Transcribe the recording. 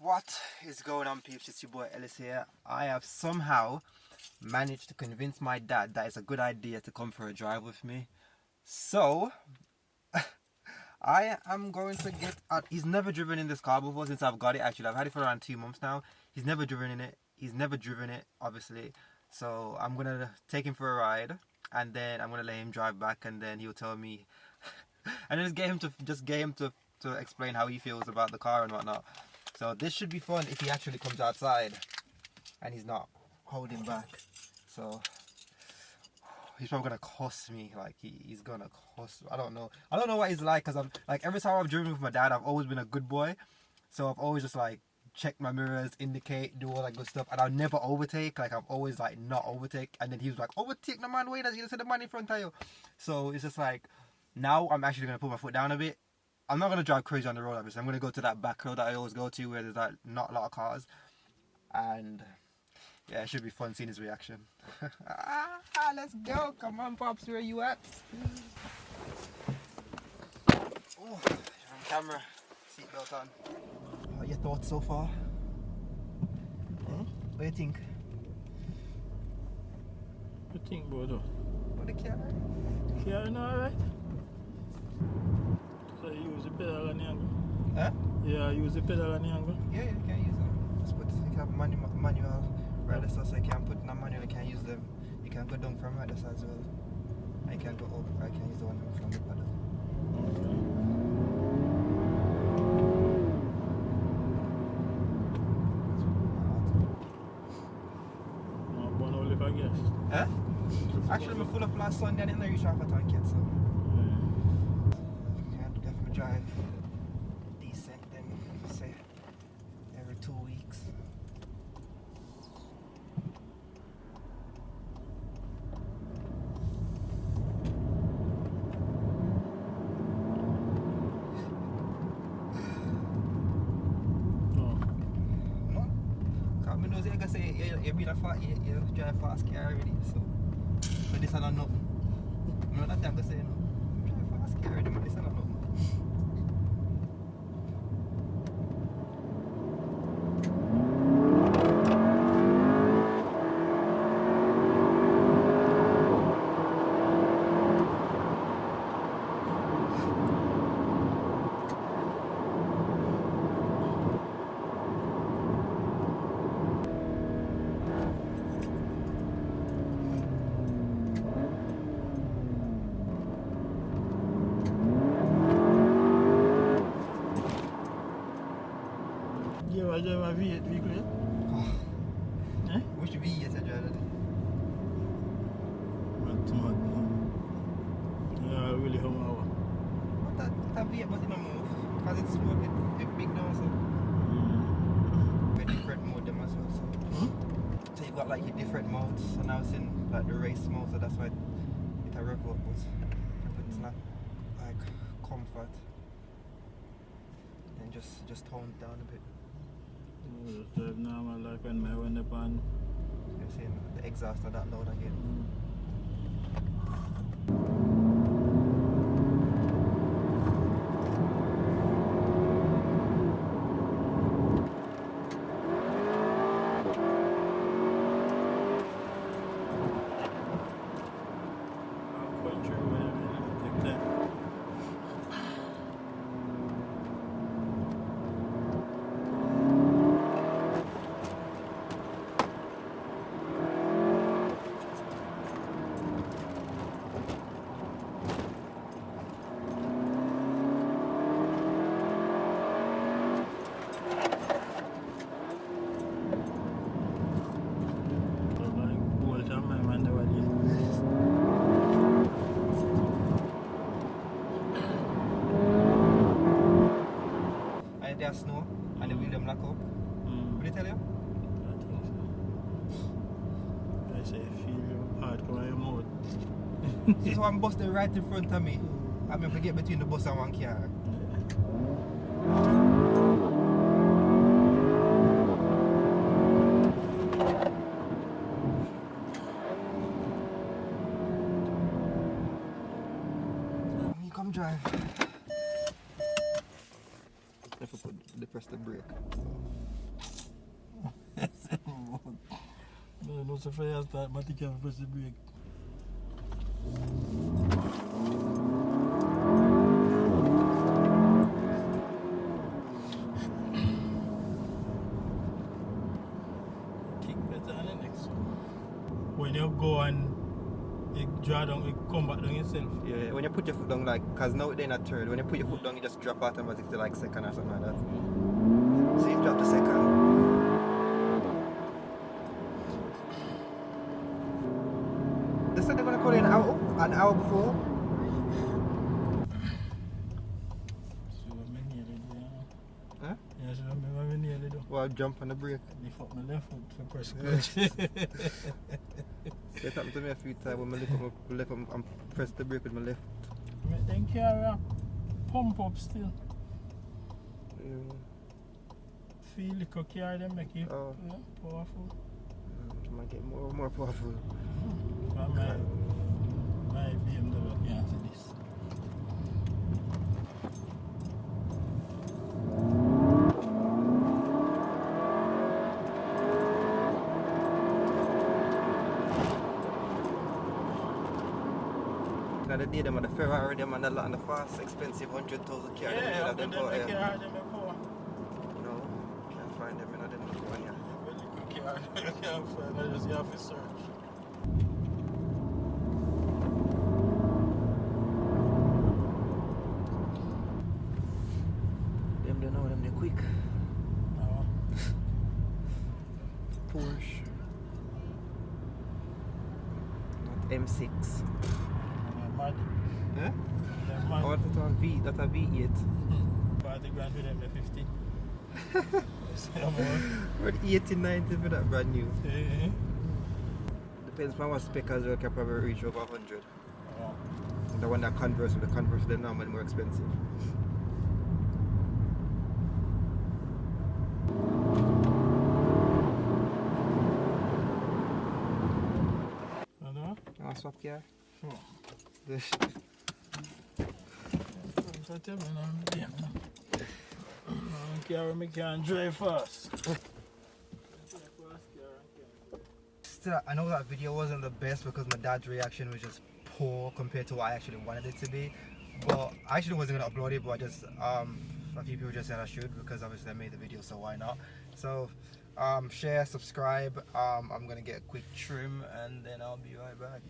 What is going on, peeps? It's your boy Ellis here. I have somehow managed to convince my dad that it's a good idea to come for a drive with me. So I am going to get out. He's never driven in this car before since I've got it. Actually, I've had it for around 2 months now. He's never driven in it. He's never driven it, obviously. So I'm gonna take him for a ride, and then I'm gonna let him drive back, and then he'll tell me, and just get him to explain how he feels about the car and whatnot. So this should be fun if he actually comes outside and he's not holding back. So he's probably gonna cuss me, like he's gonna cuss. I don't know what he's like, because I'm like, every time I've driven with my dad, I've always been a good boy. So I've always just like check my mirrors, indicate, do all that good stuff, and I'll never overtake. Like, I've always like not overtake, and then he was like, overtake the man, wait, you see the man in front of you. So it's just like, now I'm actually gonna put my foot down a bit. I'm not going to drive crazy on the road, obviously. I'm going to go to that back road that I always go to, where there's like not a lot of cars. And yeah, it should be fun seeing his reaction. Let's go. Come on, Pops, where you at? Oh, on camera. Seatbelt on. What are your thoughts so far? What do you think? What do you think about it? What the car? Car, no, alright? So you use the pedal and the angle? Huh? Yeah, use the pedal and the angle? Yeah, you can use them. Just put, you can have manual rider side, so you can put in a manual, you can use them. You can go down from rider side as well. And you can go up, I can use the one from the pedal. Okay. No, burn all the gas. Huh? Actually, I'm full up last Sunday and I didn't reach half a tank yet, so. Drive decent, then say every 2 weeks. No, because I know you can say you drive fast car already, so this is not nothing. No, that time I say no. Drive fast car already, but this is not nothing. I drive a V8 vehicle, yeah? Oh. Eh? Which V8 you drive? Mad. Yeah, really home hour. What that V8 but it don't move. Because it's slow, it's big now, so. With different mode them as well, so. So you've got like your different modes, so now it's in like the race mode, so that's why it a rev up, but it's not like comfort. Then just tone it down a bit. Just drive normal, like when I went up on. You're seeing the exhaust are that loud again. And there's snow and the wheel them lock up. What did they tell you? I think so. I say feel your heart come out your mouth. This one bus there right in front of me. I mean, if I get between the bus and one car. You come drive. If I press the brake. No, so far start, but you can't press the brake. Kick better on the next one. When you go and you draw down, you come back down yourself. Yeah, when you put your foot down, like, cause now they're in a third. When you put your foot down, you just drop automatically to like second or something like that. So you drop the second. They said they're gonna call you an hour before. So I'm nearly there. Huh? Yeah, so I'm nearly there. Well, jump on the brake. Lift up my left foot for press clutch. It happened to me a few times when I lift up my left and press the brake with my left. Make them carry a pump up still. Yeah. Feel little carry them make it powerful. It might get more powerful. But my BMW can't see this. Now the day them on the Ferrari, them on the fast, expensive 100,000 car. Yeah, them them yeah. carry them before. No, can't find them in them before here. You can't find, I just have to search. Them they know them they quick. No. Porsche. Not M6. They're mad. Huh? They're mad. Oh, that's a V8. 40 grand for them, they're 50. What 80, 90 for that brand new. Yeah. Depends on what spec as well, can probably reach over 100. Oh. And the one that converts with the converse, they're normally more expensive. Hello? Oh, swap car? Oh. This. So tell me now, damn. I can't drive fast. Still, I know that video wasn't the best because my dad's reaction was just poor compared to what I actually wanted it to be. But I actually wasn't gonna upload it, but I just a few people just said I should because obviously I made the video, so why not? So share, subscribe. I'm gonna get a quick trim and then I'll be right back.